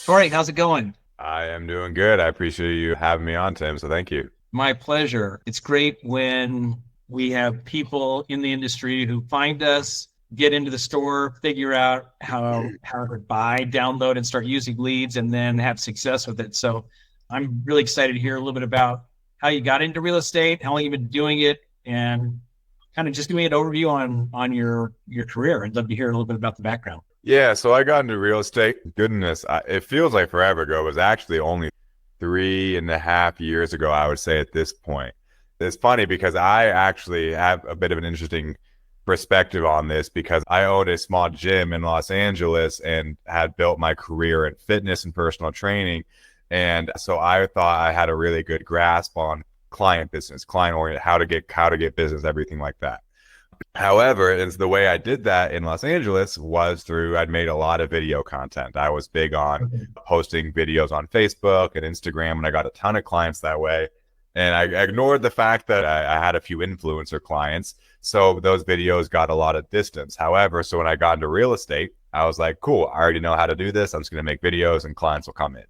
Torrey, how's it going? I am doing good. I appreciate you having me on, Tim. So thank you. My pleasure. It's great when we have people in the industry who find us, get into the store, figure out how to buy, download, and start using leads, and then have success with it. So I'm really excited to hear a little bit about how you got into real estate, how long you've been doing it, and kind of just give me an overview on your career. I'd love to hear a little bit about the background. Yeah, so I got into real estate. Goodness, it feels like forever ago. It was actually only 3.5 years ago, I would say at this point. It's funny because I actually have a bit of an interesting perspective on this because I owned a small gym in Los Angeles and had built my career in fitness and personal training. And so I thought I had a really good grasp on client business, client oriented, how to get business, everything like that. However, it's the way I did that in Los Angeles was through I'd made a lot of video content. I was big on Okay. posting videos on Facebook and Instagram, and I got a ton of clients that way. And I ignored the fact that I had a few influencer clients. So those videos got a lot of distance. However, so when I got into real estate, I was like, cool, I already know how to do this. I'm just going to make videos and clients will come in.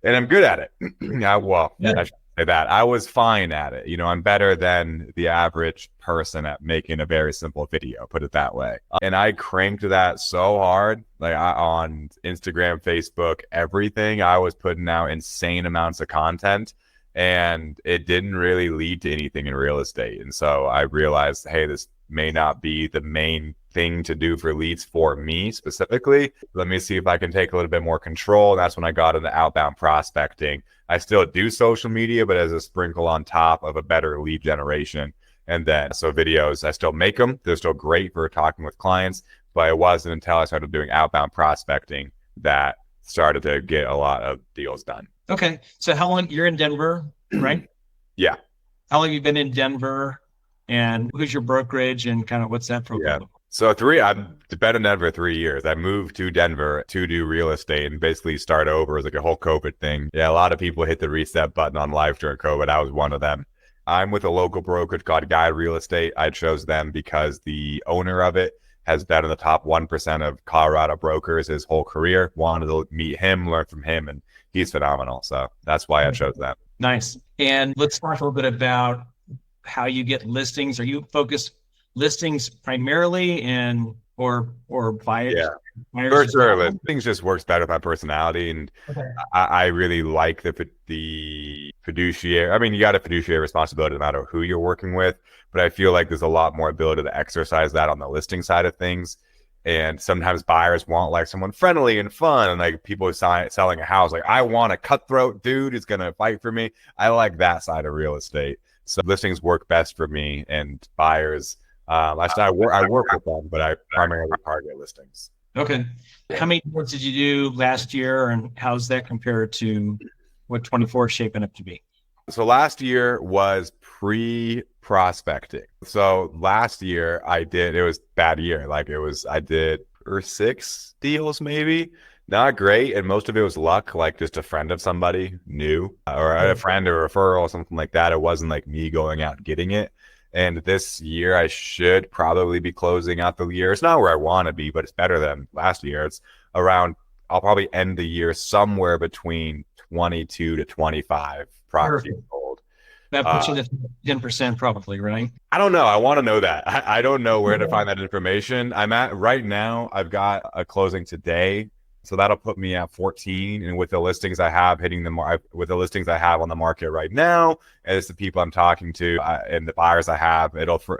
And I'm good at it. Yeah. I should say that. I was fine at it. I'm better than the average person at making a very simple video, put it that way. And I cranked that so hard, on Instagram, Facebook, everything. I was putting out insane amounts of content and it didn't really lead to anything in real estate. And so I realized, hey, this may not be the main thing to do for leads for me specifically. Let me see if I can take a little bit more control. And that's when I got into outbound prospecting. I still do social media, but as a sprinkle on top of a better lead generation. And then, so videos, I still make them. They're still great for talking with clients, but it wasn't until I started doing outbound prospecting that started to get a lot of deals done. Okay. So how long you're in Denver, right? Yeah. How long have you been in Denver, and who's your brokerage, and kind of what's that Yeah. program? So I've been in Denver 3 years. I moved to Denver to do real estate and basically start over as like a whole COVID thing. Yeah, a lot of people hit the reset button on life during COVID. I was one of them. I'm with a local brokerage called Guide Real Estate. I chose them because the owner of it has been in the top 1% of Colorado brokers his whole career. Wanted to meet him, learn from him, and he's phenomenal. So that's why I chose them. Nice. And let's talk a little bit about how you get listings. Are you focused listings primarily, and or Yeah. buyers For as sure, well? things just works better with my personality, and Okay. I really like the fiduciary. I mean, you got a fiduciary responsibility no matter who you're working with, but I feel like there's a lot more ability to exercise that on the listing side of things. And sometimes buyers want like someone friendly and fun, and like people selling a house, like I want a cutthroat dude who's gonna fight for me. I like that side of real estate. So listings work best for me, and buyers. I work with them, but I primarily target listings. Okay. How many deals did you do last year, and how's that compared to what 24 is shaping up to be? So last year was pre-prospecting. So last year it was bad year. I did or 6 deals maybe. Not great. And most of it was luck, like just a friend of somebody new or a friend or referral, something like that. It wasn't like me going out and getting it. And this year I should probably be closing out the year. It's not where I want to be, but it's better than last year. It's around, I'll probably end the year somewhere between 22 to 25 properties Perfect. sold. That puts Uh, you at 10% probably, right? I don't know. I want to know that. I don't know where to find that information. I'm at right now. I've got a closing today, so that'll put me at 14. And with the listings I have with the listings I have on the market right now, as the people I'm talking to and the buyers I have,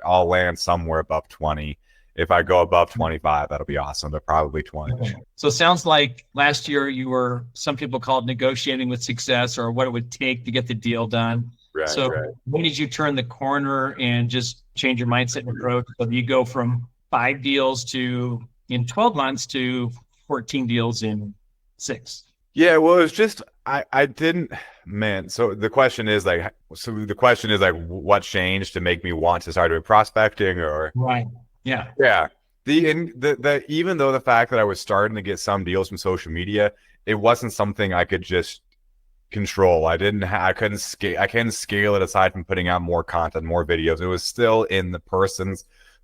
I'll land somewhere above 20. If I go above 25, that'll be awesome. But probably 20. Okay. So it sounds like last year you were, some people call it negotiating with success, or what it would take to get the deal done. Right, So right. when did you turn the corner and just change your mindset and approach? So you go from 5 deals in 12 months to 14 deals in 6. Yeah, well, it's just I didn't, man. So the question is like, what changed to make me want to start doing prospecting, or Right. Yeah. yeah, the even though the fact that I was starting to get some deals from social media, it wasn't something I could just control. I couldn't scale it aside from putting out more content, more videos. It was still in the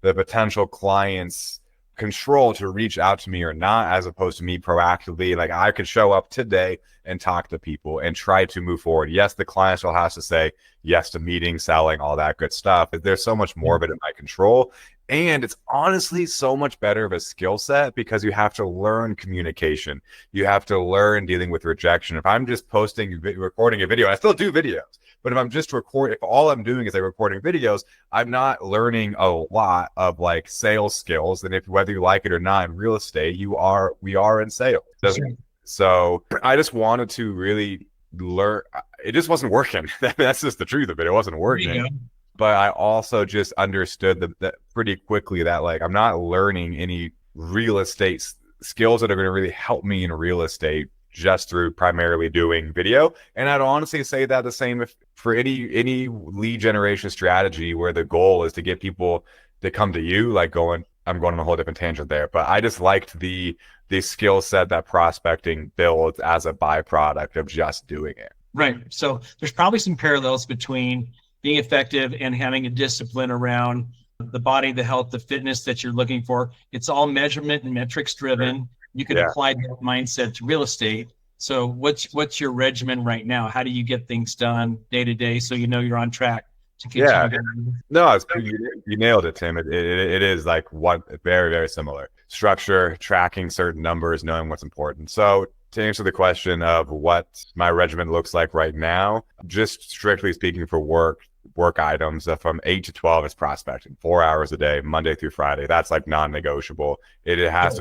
potential clients' control to reach out to me or not, as opposed to me proactively. Like I could show up today and talk to people and try to move forward. Yes, the client still has to say yes to meeting, selling, all that good stuff. But there's so much more of it in my control. And it's honestly so much better of a skill set because you have to learn communication. You have to learn dealing with rejection. If I'm just recording a video, I still do videos. But if I'm just if all I'm doing is recording videos, I'm not learning a lot of like sales skills. And whether you like it or not, in real estate, we are in sales. So I just wanted to really learn. It just wasn't working. That's just the truth of it. It wasn't working. But I also just understood that pretty quickly that like I'm not learning any real estate skills that are going to really help me in real estate just through primarily doing video. And I'd honestly say that the same for any lead generation strategy where the goal is to get people to come to you. I'm going on a whole different tangent there, but I just liked the skill set that prospecting builds as a byproduct of just doing it. Right. So there's probably some parallels between being effective and having a discipline around the body, the health, the fitness that you're looking for. It's all measurement and metrics driven. Right. You can apply that mindset to real estate. So what's your regimen right now? How do you get things done day to day so you know you're on track to continue? No, you nailed it, Tim. It is like very, very similar. Structure, tracking certain numbers, knowing what's important. So to answer the question of what my regimen looks like right now, just strictly speaking for work items, from 8 to 12 is prospecting, 4 hours a day, Monday through Friday. That's like non-negotiable. It has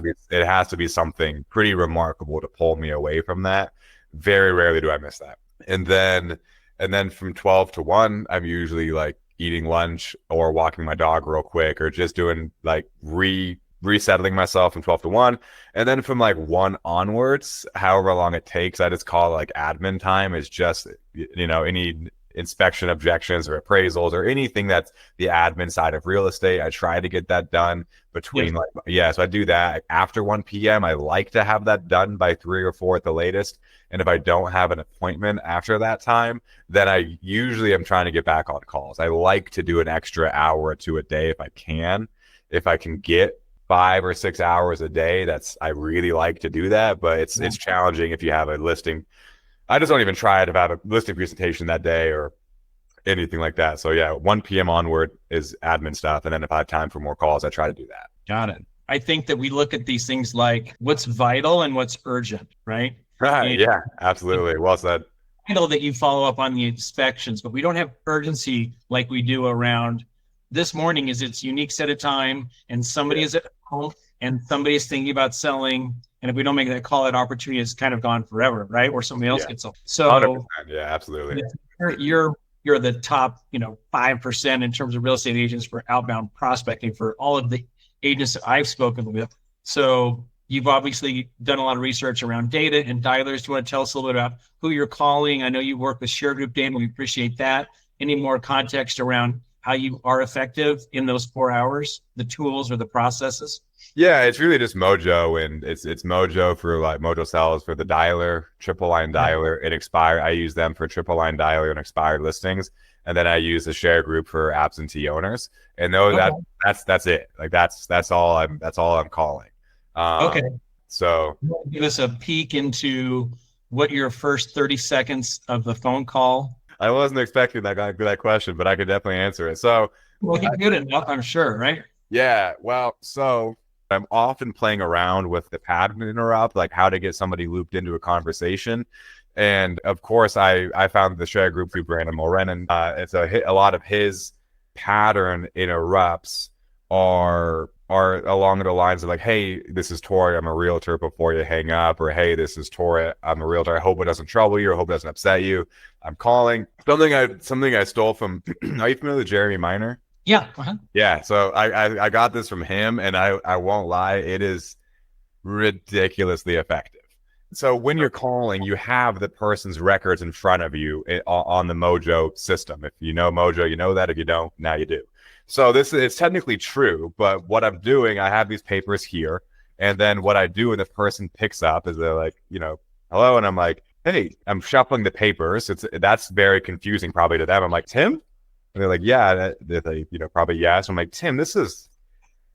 to be something pretty remarkable to pull me away from that. Very rarely do I miss that. And then from 12 to 1, I'm usually like eating lunch or walking my dog real quick or just doing like resettling myself from 12 to 1. And then from like 1 onwards, however long it takes, I just call it like admin time. Is just, any inspection objections or appraisals or anything that's the admin side of real estate. I try to get that done between so I do that after 1 p.m. I like to have that done by 3 or 4 at the latest. And if I don't have an appointment after that time, then I usually am trying to get back on calls. I like to do an extra hour or 2 a day if I can. If I can get 5 or 6 hours a day, I really like to do that, but it's challenging if you have a listing. I just don't even try to have a listing presentation that day or anything like that. So 1 p.m. onward is admin stuff. And then if I have time for more calls, I try to do that. Got it. I think that we look at these things like what's vital and what's urgent, right? Right. And yeah, absolutely. Well said. I know that you follow up on the inspections, but we don't have urgency like we do around this morning. Is its unique set of time and somebody is at home and somebody is thinking about selling. And if we don't make that call, that opportunity is kind of gone forever, right? Or somebody else gets sold. So 100%. Yeah, absolutely. You're the top, 5% in terms of real estate agents for outbound prospecting for all of the agents that I've spoken with. So you've obviously done a lot of research around data and dialers. Do you want to tell us a little bit about who you're calling? I know you work with TheShareGroup data, and we appreciate that. Any more context around how you are effective in those 4 hours, the tools or the processes? Yeah, it's really just Mojo, and it's Mojo for like Mojo sells for the dialer, triple line dialer, and expire. I use them for triple line dialer and expired listings, and then I use the TheShareGroup for absentee owners. And that's it. Like that's all I'm calling. Okay. So give us a peek into what your first 30 seconds of the phone call. I wasn't expecting that question, but I could definitely answer it. So good enough, I'm sure, right? Yeah. Well, so I'm often playing around with the pattern interrupt, like how to get somebody looped into a conversation. And of course, I found the TheShareGroup through Brandon Mulrennan. And so a lot of his pattern interrupts are along the lines of like, hey, this is Torrey, I'm a realtor, before you hang up, or hey, this is Torrey, I'm a realtor, I hope it doesn't trouble you, or hope it doesn't upset you, I'm calling. Something I stole from, are you familiar with Jeremy Miner? Yeah. Uh-huh. Yeah. So I got this from him, and I won't lie, it is ridiculously effective. So when you're calling, you have the person's records in front of you on the Mojo system. If you know Mojo, you know that. If you don't, now you do. So it's technically true, but what I'm doing, I have these papers here, and then what I do when the person picks up is they're like, hello, and I'm like, hey, I'm shuffling the papers. That's very confusing probably to them. I'm like, Tim? And they're like, yeah. They probably yes. I'm like, Tim, this is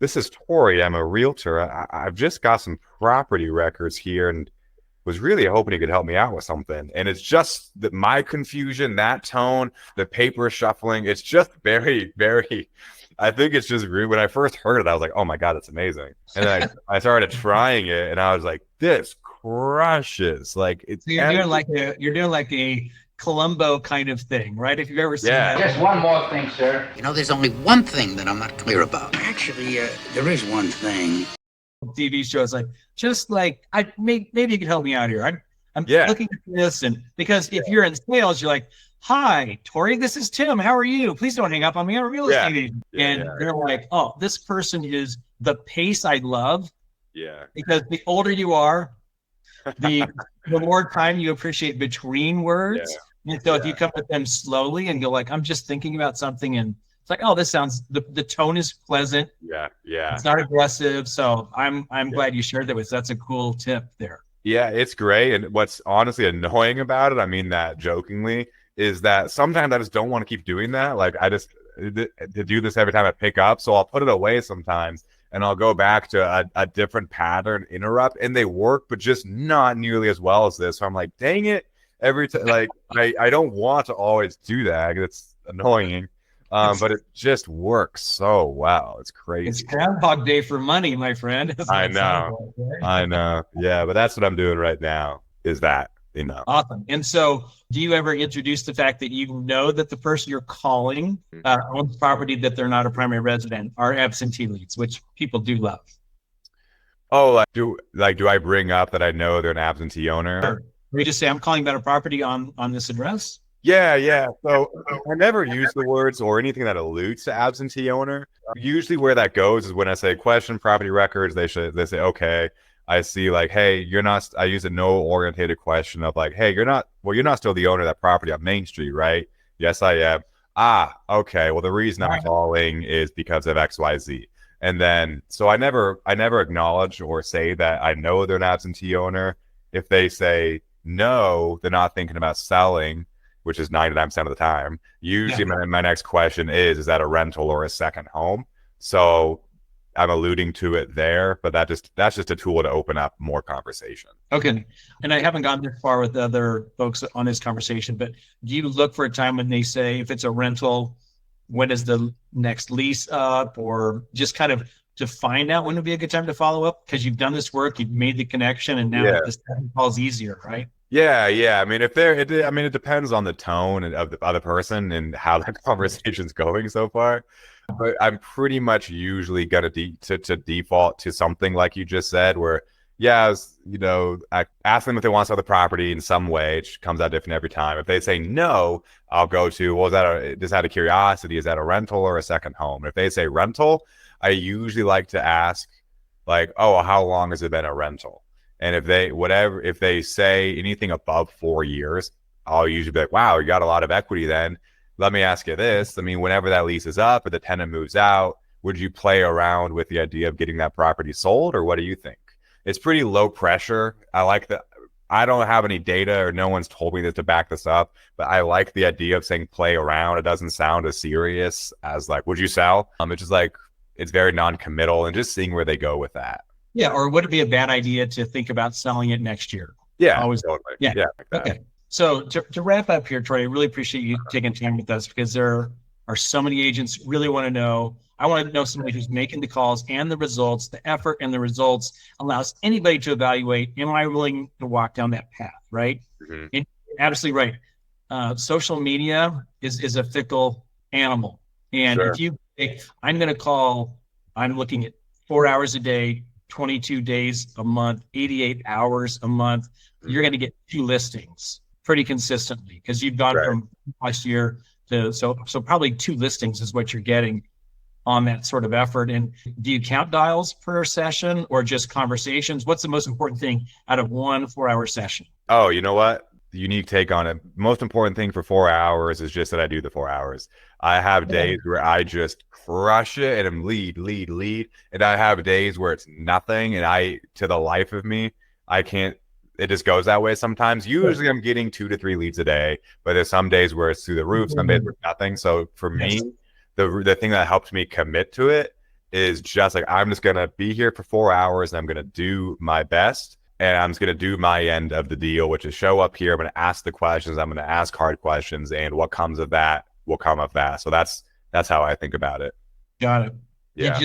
this is Torrey. I'm a realtor. I've just got some property records here and was really hoping you could help me out with something. And it's just that my confusion, that tone, the paper shuffling, it's just very, very, I think it's just rude. When I first heard it, I was like, oh my God, it's amazing. And then I started trying it and I was like, this crushes. Like it's So you're doing like a Columbo kind of thing, right? If you've ever seen Yeah. that. Just one more thing, sir. You know, there's only one thing that I'm not clear about. Actually, there is one thing. TV shows like maybe you could help me out here. I'm Yeah. looking at this, and because if you're in sales, you're like, hi, Torrey, this is Tim. How are you? Please don't hang up on me. I'm a real estate agent. And they're like, oh, this person is the pace I love. Yeah. Because the older you are, the more time you appreciate between words. Yeah. And so if you come with them slowly and go like, I'm just thinking about something, and it's like, oh, this sounds, the tone is pleasant. Yeah. Yeah. It's not aggressive. So I'm glad you shared that with us. That's a cool tip there. Yeah, it's great. And what's honestly annoying about it, I mean that jokingly, is that sometimes I just don't want to keep doing that. Like I just to do this every time I pick up. So I'll put it away sometimes and I'll go back to a different pattern, interrupt, and they work, but just not nearly as well as this. So I'm like, dang it. Every time, like I don't want to always do that. It's annoying. But it just works so well. It's crazy. It's Groundhog Day for money, my friend. I know. I know. Yeah, but that's what I'm doing right now is that, you know. Awesome. And so do you ever introduce the fact that you know that the person you're calling owns property that they're not a primary resident, are absentee leads, which people do love? Oh, do I bring up that I know they're an absentee owner? Sure. We just say, I'm calling about a property on this address? Yeah. So I never use the words or anything that alludes to absentee owner. Usually where that goes is when I say question property records, they say, okay, I see like, hey, you're not, I use a no orientated question of like, hey, you're not still the owner of that property on Main Street, right? Yes, I am. Ah, okay. Well, the reason I'm calling is because of XYZ. And then, so I never acknowledge or say that I know they're an absentee owner. If they say no, they're not thinking about selling, which is 99% of the time. Usually my next question is that a rental or a second home? So I'm alluding to it there, but that's just a tool to open up more conversation. Okay. And I haven't gone this far with other folks on this conversation, but do you look for a time when they say, if it's a rental, when is the next lease up, or just kind of to find out when would be a good time to follow up? Because you've done this work, you've made the connection, and now the second call is easier, right? Yeah. I mean, it depends on the tone of the other person and how the conversation's going so far. But I'm pretty much usually gonna to default to something like you just said, where I ask them if they want to sell the property in some way. It comes out different every time. If they say no, I'll go to, well, just out of curiosity, is that a rental or a second home? If they say rental, I usually like to ask like, oh, how long has it been a rental? And if they say anything above 4 years, I'll usually be like, wow, you got a lot of equity then. Let me ask you this. I mean, whenever that lease is up or the tenant moves out, would you play around with the idea of getting that property sold, or what do you think? It's pretty low pressure. I like that. I don't have any data or no one's told me this to back this up, but I like the idea of saying play around. It doesn't sound as serious as like, would you sell? It's just like, it's very non-committal, and just seeing where they go with that. Yeah. Or would it be a bad idea to think about selling it next year? Yeah. Always. Totally. Yeah. Like that. Okay. So to wrap up here, Troy, I really appreciate you taking time with us, because there are so many agents really want to know. I want to know somebody who's making the calls and the results, the effort and the results allows anybody to evaluate, am I willing to walk down that path, right? Mm-hmm. And absolutely right. Social media is a fickle animal. And if you think, I'm going to call, I'm looking at 4 hours a day, 22 days a month, 88 hours a month, you're going to get 2 listings pretty consistently, because you've gone from last year to, so probably 2 listings is what you're getting on that sort of effort. And do you count dials per session or just conversations? What's the most important thing out of 1 4-hour session? Oh, you know what? The unique take on it. Most important thing for 4 hours is just that I do the 4 hours. I have days where I just crush it and I'm lead. And I have days where it's nothing. And to the life of me, I can't, it just goes that way sometimes. Usually I'm getting 2 to 3 leads a day, but there's some days where it's through the roof, some days where nothing. So for me, the thing that helped me commit to it is just like, I'm just going to be here for 4 hours and I'm going to do my best. And I'm just going to do my end of the deal, which is show up here. I'm going to ask the questions. I'm going to ask hard questions, and what comes of that will come of that. So that's how I think about it. Got it. Yeah.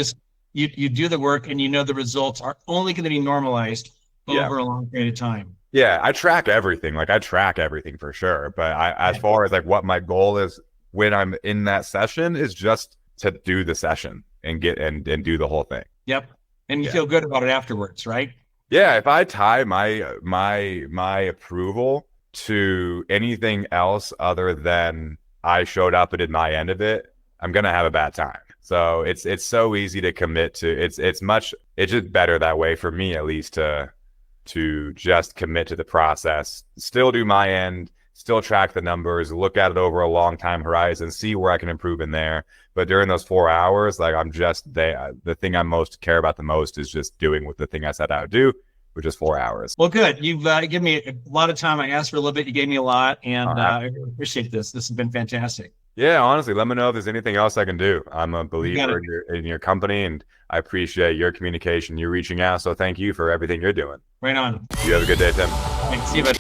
You do the work, and you know the results are only going to be normalized over a long period of time. Yeah, I track everything. Like, I track everything for sure. But as far as like what my goal is when I'm in that session, is just to do the session and get and do the whole thing. Yep. And you feel good about it afterwards, right? Yeah, if I tie my approval to anything else other than I showed up and did my end of it, I'm gonna have a bad time. So it's so easy to commit to. It's just better that way for me, at least, to just commit to the process, still do my end, still track the numbers, look at it over a long time horizon, see where I can improve in there. But during those 4 hours, like, I'm just there. The thing I most care about the most is just doing what the thing I set out to do, which is 4 hours. Well, good. You've given me a lot of time. I asked for a little bit. You gave me a lot, and I appreciate this. This has been fantastic. Yeah, honestly, let me know if there's anything else I can do. I'm a believer in your company, and I appreciate your communication, you reaching out. So thank you for everything you're doing. Right on. You have a good day, Tim. Thanks. See you, bud.